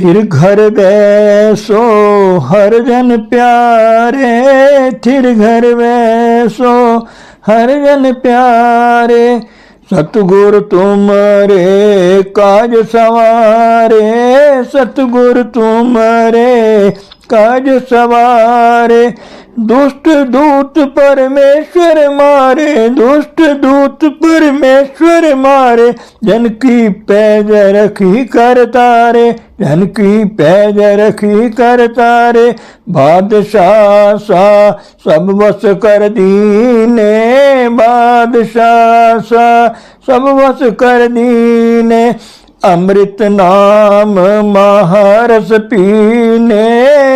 थिर घर बैसो हर जन प्यारे, थिर घर बैसो हर जन प्यारे, सतगुर तुमरे काज सवारे, सतगुर तुमरे काज सवारे, दुष्ट दूत परमेश्वर मारे, दुष्ट दूत परमेश्वर मारे, जन की पैज रखी कर तारे, जन की पैज रखी कर तारे, बादशाह सा सब वश कर दीने, बादशाह सा सब वश कर दीने, अमृत नाम महारस पीने,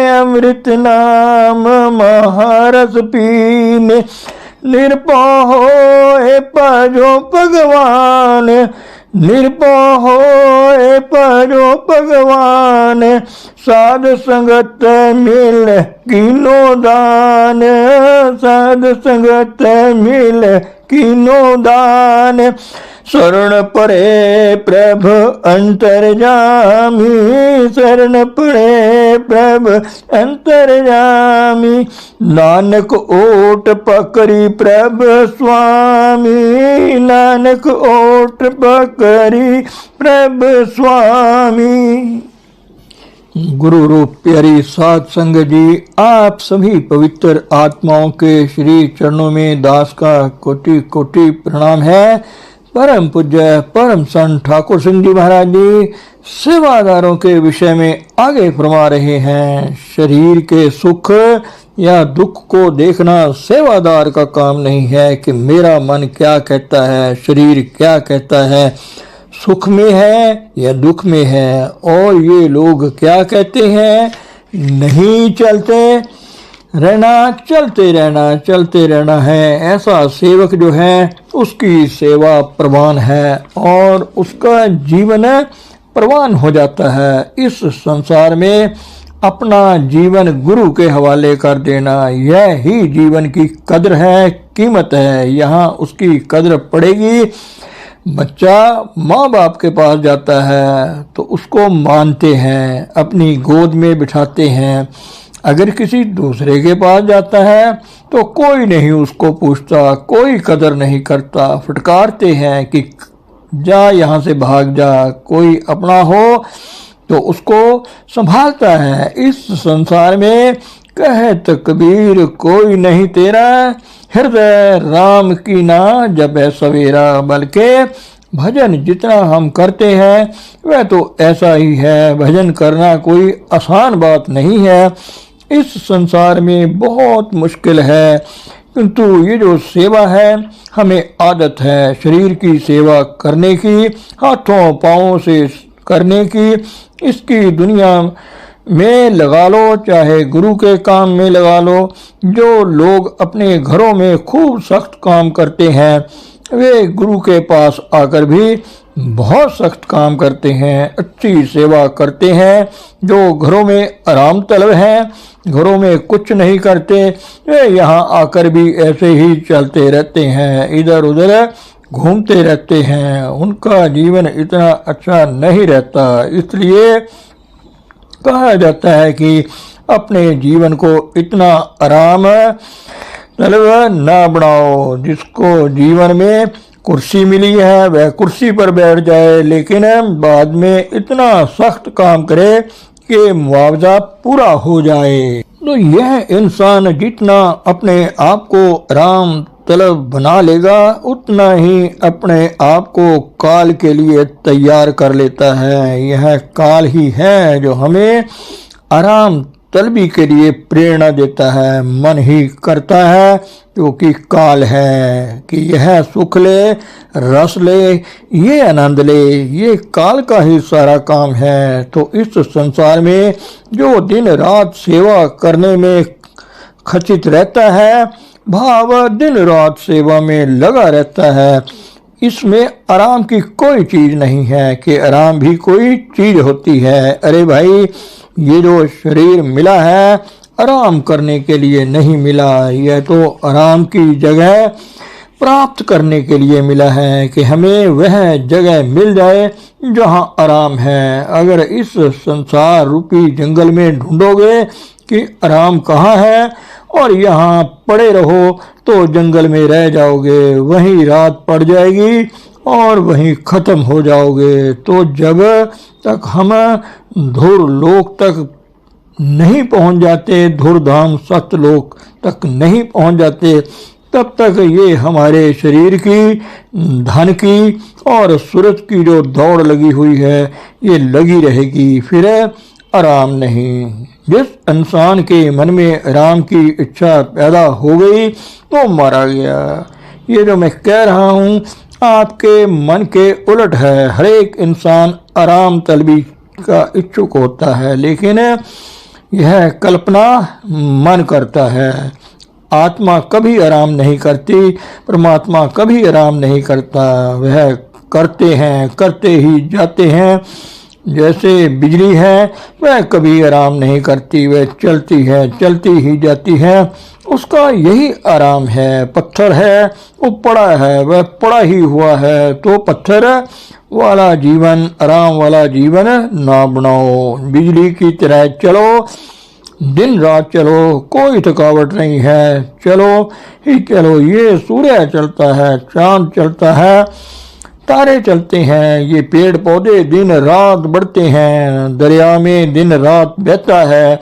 अमृत नाम महारस पीने, निरपो होए भजो भगवान, निरपो होए भजो भगवान, साध संगत मिल कीनो दान, साध संगत मिल कीनो दान, शरण पड़े प्रभ अंतर्यामी, शरण पड़े प्रभ अंतर्यामी, नानक ओट पकड़ी प्रभ स्वामी, नानक ओट पकड़ी प्रभ स्वामी। गुरु रूप प्यारी साध संगत जी, आप सभी पवित्र आत्माओं के श्री चरणों में दास का कोटि कोटि प्रणाम है। परम पूज्य परम संत ठाकुर सिंह जी महाराज जी सेवादारों के विषय में आगे फरमा रहे हैं। शरीर के सुख या दुख को देखना सेवादार का काम नहीं है कि मेरा मन क्या कहता है, शरीर क्या कहता है, सुख में है या दुख में है, और ये लोग क्या कहते हैं, नहीं चलते रहना, चलते रहना, चलते रहना है। ऐसा सेवक जो है उसकी सेवा प्रवान है और उसका जीवन प्रवान हो जाता है। इस संसार में अपना जीवन गुरु के हवाले कर देना, यह ही जीवन की कद्र है, कीमत है। यहाँ उसकी कद्र पड़ेगी। बच्चा माँ बाप के पास जाता है तो उसको मानते हैं, अपनी गोद में बिठाते हैं। अगर किसी दूसरे के पास जाता है तो कोई नहीं उसको पूछता, कोई कदर नहीं करता, फटकारते हैं कि जा यहाँ से भाग जा। कोई अपना हो तो उसको संभालता है। इस संसार में कहत कबीर कोई नहीं तेरा, हृदय राम की ना जपै सवेरा। बल्कि भजन जितना हम करते हैं वह तो ऐसा ही है। भजन करना कोई आसान बात नहीं है, इस संसार में बहुत मुश्किल है। किंतु ये जो सेवा है, हमें आदत है शरीर की सेवा करने की, हाथों पाँवों से करने की। इसकी दुनिया में लगा लो, चाहे गुरु के काम में लगा लो। जो लोग अपने घरों में खूब सख्त काम करते हैं वे गुरु के पास आकर भी बहुत सख्त काम करते हैं, अच्छी सेवा करते हैं। जो घरों में आराम तलब हैं, घरों में कुछ नहीं करते, वे यहाँ आकर भी ऐसे ही चलते रहते हैं, इधर उधर घूमते रहते हैं। उनका जीवन इतना अच्छा नहीं रहता। इसलिए कहा जाता है कि अपने जीवन को इतना आराम तलब ना बनाओ। जिसको जीवन में कुर्सी मिली है वह कुर्सी पर बैठ जाए, लेकिन बाद में इतना सख्त काम करे कि मुआवजा पूरा हो जाए। तो यह इंसान जितना अपने आप को आराम तलब बना लेगा, उतना ही अपने आप को काल के लिए तैयार कर लेता है। यह काल ही है जो हमें आराम तलबी के लिए प्रेरणा देता है। मन ही करता है क्योंकि काल है कि यह सुख ले, रस ले, ये आनंद ले, ये काल का ही सारा काम है। तो इस संसार में जो दिन रात सेवा करने में खचित रहता है, भाव दिन रात सेवा में लगा रहता है, इसमें आराम की कोई चीज नहीं है कि आराम भी कोई चीज होती है। अरे भाई, ये जो शरीर मिला है आराम करने के लिए नहीं मिला। यह तो आराम की जगह प्राप्त करने के लिए मिला है कि हमें वह जगह मिल जाए जहां आराम है। अगर इस संसार रूपी जंगल में ढूंढोगे कि आराम कहाँ है और यहाँ पड़े रहो तो जंगल में रह जाओगे, वहीं रात पड़ जाएगी और वहीं खत्म हो जाओगे। तो जब तक हम धुर लोक तक नहीं पहुंच जाते, धुरधाम सत्यलोक तक नहीं पहुंच जाते, तब तक ये हमारे शरीर की, धन की और सूरज की जो दौड़ लगी हुई है ये लगी रहेगी, फिर आराम नहीं। जिस इंसान के मन में आराम की इच्छा पैदा हो गई तो मारा गया। ये जो मैं कह रहा हूँ आपके मन के उलट है। हर एक इंसान आराम तलबी का इच्छुक होता है, लेकिन यह कल्पना मन करता है। आत्मा कभी आराम नहीं करती, परमात्मा कभी आराम नहीं करता। वह करते ही जाते हैं। जैसे बिजली है वह कभी आराम नहीं करती, वह चलती ही जाती है, उसका यही आराम है। पत्थर है वो पड़ा है, वह पड़ा ही हुआ है। तो पत्थर वाला जीवन, आराम वाला जीवन ना बनाओ। बिजली की तरह चलो, दिन रात चलो, कोई थकावट नहीं है, चलो ही चलो। ये सूर्य चलता है, चांद चलता है, तारे चलते हैं, ये पेड़ पौधे दिन रात बढ़ते हैं, दरिया में दिन रात बहता है।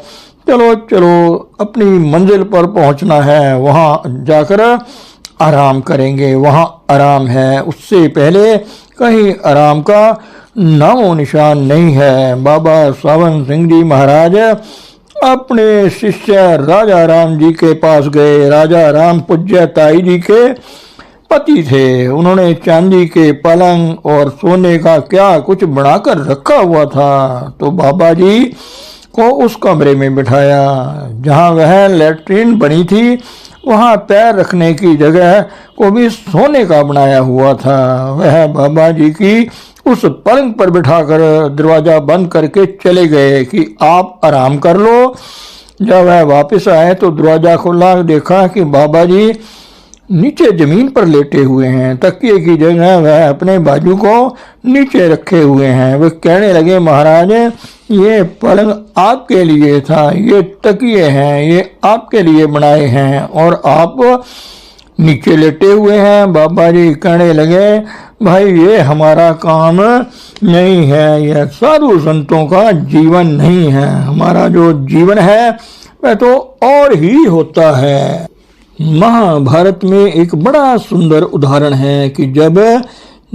चलो चलो, अपनी मंजिल पर पहुंचना है, वहां जाकर आराम करेंगे, वहां आराम है। उससे पहले कहीं आराम का नामो निशान नहीं है। बाबा सावन सिंह जी महाराज अपने शिष्य राजा राम जी के पास गए। राजा राम पूज्य ताई जी के पति थे। उन्होंने चांदी के पलंग और सोने का क्या कुछ बनाकर रखा हुआ था। तो बाबा जी को उस कमरे में बिठाया जहां वह लैट्रिन बनी थी। वहां पैर रखने की जगह को भी सोने का बनाया हुआ था। वह बाबा जी की उस पलंग पर बिठाकर दरवाजा बंद करके चले गए कि आप आराम कर लो। जब वह वापस आए तो दरवाजा खोला, देखा कि बाबा जी नीचे जमीन पर लेटे हुए हैं। तकिए की जगह वह अपने बाजू को नीचे रखे हुए हैं। वे कहने लगे, महाराज ये पलंग आपके लिए था, ये तकिए हैं, ये आपके लिए बनाए हैं और आप नीचे लेटे हुए हैं। बाबा जी कहने लगे, भाई ये हमारा काम नहीं है, यह साधु संतों का जीवन नहीं है। हमारा जो जीवन है वह तो और ही होता है। महाभारत में एक बड़ा सुंदर उदाहरण है कि जब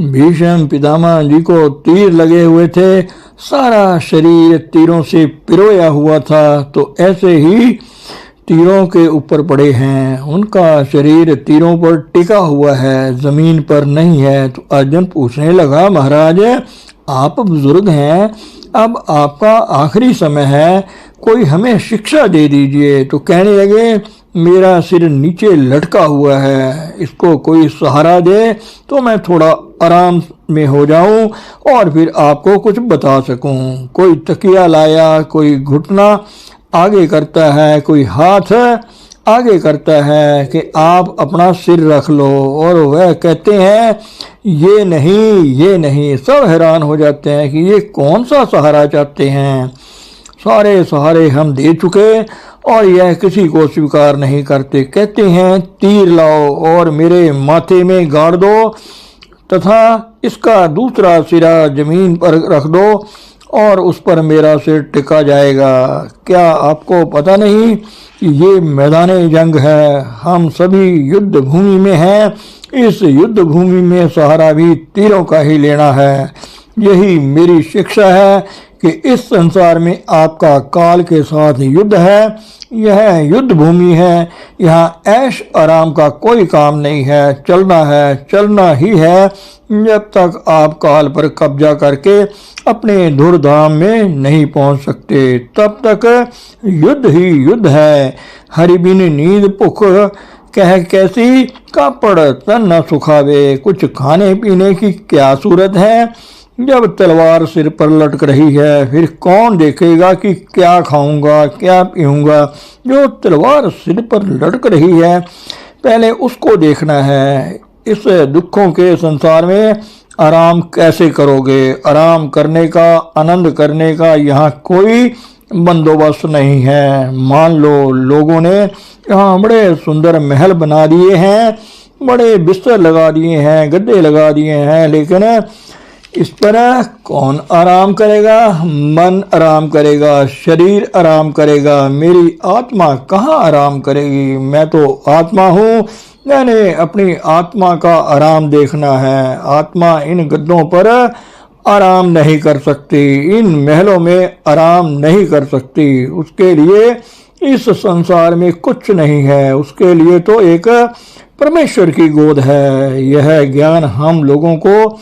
भीष्म पितामह जी को तीर लगे हुए थे, सारा शरीर तीरों से पिरोया हुआ था, तो ऐसे ही तीरों के ऊपर पड़े हैं। उनका शरीर तीरों पर टिका हुआ है, जमीन पर नहीं है। तो अर्जुन पूछने लगा, महाराज आप बुजुर्ग हैं, अब आपका आखिरी समय है, कोई हमें शिक्षा दे दीजिए। तो कहने लगे, मेरा सिर नीचे लटका हुआ है, इसको कोई सहारा दे तो मैं थोड़ा आराम में हो जाऊं और फिर आपको कुछ बता सकूं। कोई तकिया लाया, कोई घुटना आगे करता है, कोई हाथ आगे करता है कि आप अपना सिर रख लो, और वह कहते हैं ये नहीं। सब हैरान हो जाते हैं कि ये कौन सा सहारा चाहते हैं। सारे सहारे हम दे चुके और यह किसी को स्वीकार नहीं करते। कहते हैं तीर लाओ और मेरे माथे में गाड़ दो तथा इसका दूसरा सिरा जमीन पर रख दो और उस पर मेरा सिर टिका जाएगा। क्या आपको पता नहीं कि ये मैदान जंग है, हम सभी युद्ध भूमि में हैं। इस युद्ध भूमि में सहारा भी तीरों का ही लेना है। यही मेरी शिक्षा है कि इस संसार में आपका काल के साथ युद्ध है। यह युद्ध भूमि है, यहाँ ऐश आराम का कोई काम नहीं है। चलना ही है जब तक आप काल पर कब्जा करके अपने धुरधाम में नहीं पहुंच सकते, तब तक युद्ध ही युद्ध है। हरि बिन नींद भूख कह कैसी, कापड़ तन न सुखावे। कुछ खाने पीने की क्या सूरत है जब तलवार सिर पर लटक रही है। फिर कौन देखेगा कि क्या खाऊंगा क्या पीऊंगा। जो तलवार सिर पर लटक रही है पहले उसको देखना है। इस दुखों के संसार में आराम कैसे करोगे। आराम करने का, आनंद करने का यहाँ कोई बंदोबस्त नहीं है। मान लो लोगों ने यहाँ बड़े सुंदर महल बना दिए हैं, बड़े बिस्तर लगा दिए हैं, गद्दे लगा दिए हैं, लेकिन इस पर कौन आराम करेगा। मन आराम करेगा, शरीर आराम करेगा, मेरी आत्मा कहाँ आराम करेगी। मैं तो आत्मा हूँ, मैंने अपनी आत्मा का आराम देखना है। आत्मा इन गद्दों पर आराम नहीं कर सकती, इन महलों में आराम नहीं कर सकती। उसके लिए इस संसार में कुछ नहीं है, उसके लिए तो एक परमेश्वर की गोद है। यह ज्ञान हम लोगों को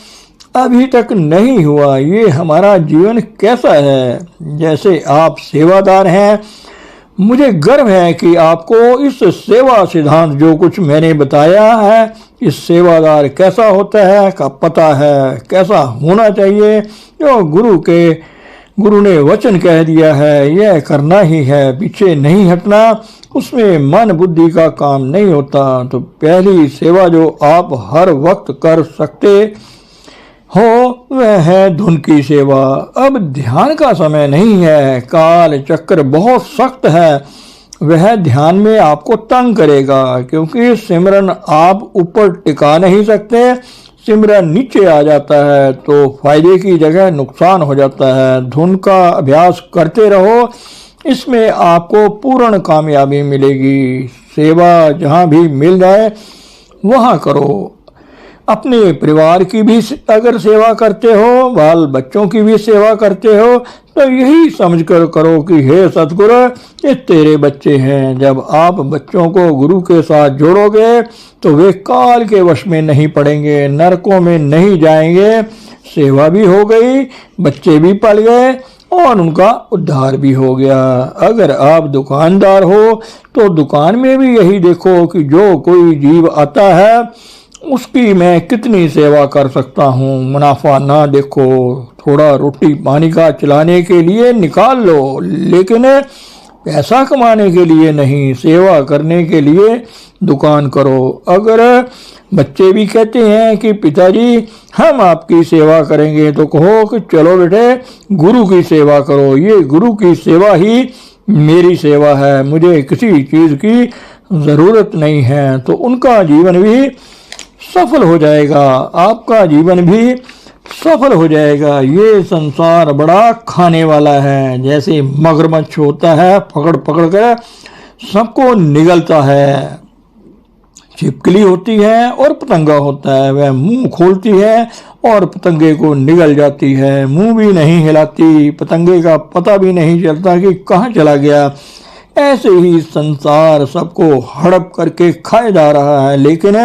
अभी तक नहीं हुआ। ये हमारा जीवन कैसा है। जैसे आप सेवादार हैं, मुझे गर्व है कि आपको इस सेवा सिद्धांत जो कुछ मैंने बताया है, इस सेवादार कैसा होता है का पता है, कैसा होना चाहिए। जो गुरु ने वचन कह दिया है, यह करना ही है, पीछे नहीं हटना। उसमें मन बुद्धि का काम नहीं होता। तो पहली सेवा जो आप हर वक्त कर सकते हो वह है धुन की सेवा। अब ध्यान का समय नहीं है, काल चक्र बहुत सख्त है, वह ध्यान में आपको तंग करेगा, क्योंकि सिमरन आप ऊपर टिका नहीं सकते। सिमरन नीचे आ जाता है तो फायदे की जगह नुकसान हो जाता है। धुन का अभ्यास करते रहो, इसमें आपको पूर्ण कामयाबी मिलेगी। सेवा जहाँ भी मिल जाए वहाँ करो। अपने परिवार की भी अगर सेवा करते हो, बाल बच्चों की भी सेवा करते हो, तो यही समझकर करो कि हे सतगुरु, ये तेरे बच्चे हैं। जब आप बच्चों को गुरु के साथ जोड़ोगे तो वे काल के वश में नहीं पड़ेंगे, नरकों में नहीं जाएंगे। सेवा भी हो गई, बच्चे भी पल गए और उनका उद्धार भी हो गया। अगर आप दुकानदार हो तो दुकान में भी यही देखो कि जो कोई जीव आता है उसकी मैं कितनी सेवा कर सकता हूँ। मुनाफा ना देखो, थोड़ा रोटी पानी का चलाने के लिए निकाल लो, लेकिन पैसा कमाने के लिए नहीं, सेवा करने के लिए दुकान करो। अगर बच्चे भी कहते हैं कि पिताजी हम आपकी सेवा करेंगे, तो कहो कि चलो बेटे गुरु की सेवा करो। ये गुरु की सेवा ही मेरी सेवा है, मुझे किसी चीज़ की ज़रूरत नहीं है। तो उनका जीवन भी सफल हो जाएगा, आपका जीवन भी सफल हो जाएगा। ये संसार बड़ा खाने वाला है। जैसे मगरमच्छ होता है, पकड़ पकड़ कर सबको निगलता है। छिपकली होती है और पतंगा होता है, वह मुंह खोलती है और पतंगे को निगल जाती है। मुंह भी नहीं हिलाती, पतंगे का पता भी नहीं चलता कि कहाँ चला गया। ऐसे ही संसार सबको हड़प करके खाए जा रहा है, लेकिन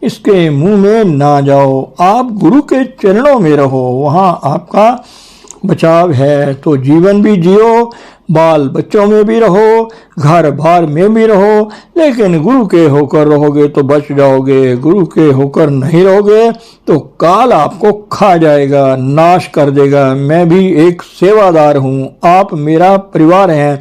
इसके मुंह में ना जाओ। आप गुरु के चरणों में रहो, वहाँ आपका बचाव है। तो जीवन भी जियो, बाल बच्चों में भी रहो, घर बार में भी रहो, लेकिन गुरु के होकर रहोगे तो बच जाओगे। गुरु के होकर नहीं रहोगे तो काल आपको खा जाएगा, नाश कर देगा। मैं भी एक सेवादार हूँ, आप मेरा परिवार हैं,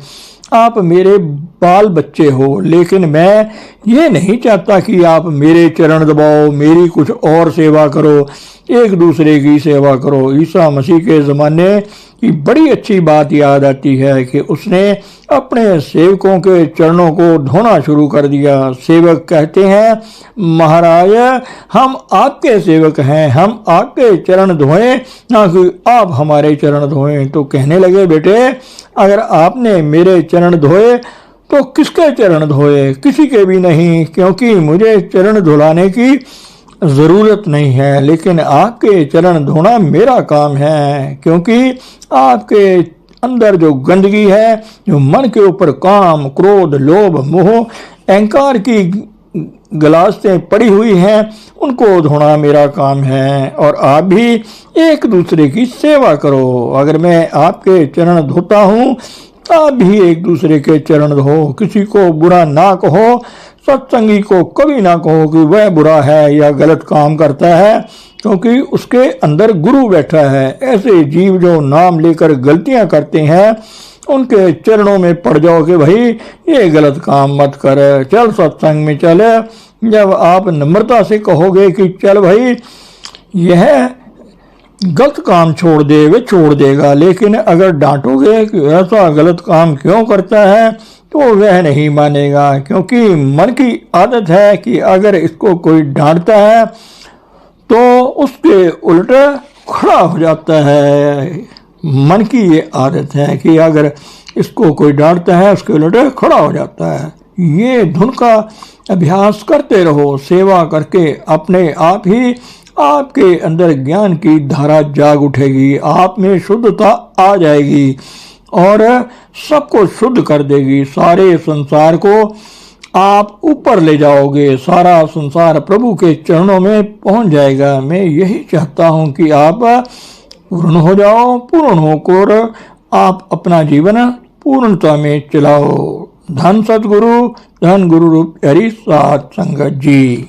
आप मेरे बाल बच्चे हो, लेकिन मैं ये नहीं चाहता कि आप मेरे चरण दबाओ, मेरी कुछ और सेवा करो, एक दूसरे की सेवा करो। ईसा मसीह के ज़माने की बड़ी अच्छी बात याद आती है कि उसने अपने सेवकों के चरणों को धोना शुरू कर दिया। सेवक कहते हैं, महाराज हम आपके सेवक हैं, हम आपके चरण धोएं, ना कि आप हमारे चरण धोएं। तो कहने लगे, बेटे अगर आपने मेरे चरण धोए तो किसके चरण धोए? किसी के भी नहीं, क्योंकि मुझे चरण धुलाने की ज़रूरत नहीं है, लेकिन आपके चरण धोना मेरा काम है। क्योंकि आपके अंदर जो गंदगी है, जो मन के ऊपर काम, क्रोध, लोभ, मोह, अहंकार की गलास्तें पड़ी हुई हैं, उनको धोना मेरा काम है। और आप भी एक दूसरे की सेवा करो। अगर मैं आपके चरण धोता हूँ, आप भी एक दूसरे के चरण धो। किसी को बुरा ना कहो, सत्संगी को कभी ना कहो कि वह बुरा है या गलत काम करता है, क्योंकि उसके अंदर गुरु बैठा है। ऐसे जीव जो नाम लेकर गलतियां करते हैं, उनके चरणों में पड़ जाओ कि भाई ये गलत काम मत कर, चल सत्संग में चल। जब आप नम्रता से कहोगे कि चल भाई यह गलत काम छोड़ दे, वे छोड़ देगा। लेकिन अगर डांटोगे कि ऐसा गलत काम क्यों करता है, तो वह नहीं मानेगा, क्योंकि मन की आदत है कि अगर इसको कोई डांटता है तो उसके उल्ट खड़ा हो जाता है। मन की ये आदत है कि अगर इसको कोई डांटता है उसके उल्ट खड़ा हो जाता है। ये धुन का अभ्यास करते रहो, सेवा करके अपने आप ही आपके अंदर ज्ञान की धारा जाग उठेगी, आप में शुद्धता आ जाएगी और सबको शुद्ध कर देगी। सारे संसार को आप ऊपर ले जाओगे, सारा संसार प्रभु के चरणों में पहुंच जाएगा। मैं यही चाहता हूं कि आप पूर्ण हो जाओ, पूर्ण होकर आप अपना जीवन पूर्णता में चलाओ। धन सतगुरु, धन गुरु रूप हरि साथ संगत जी।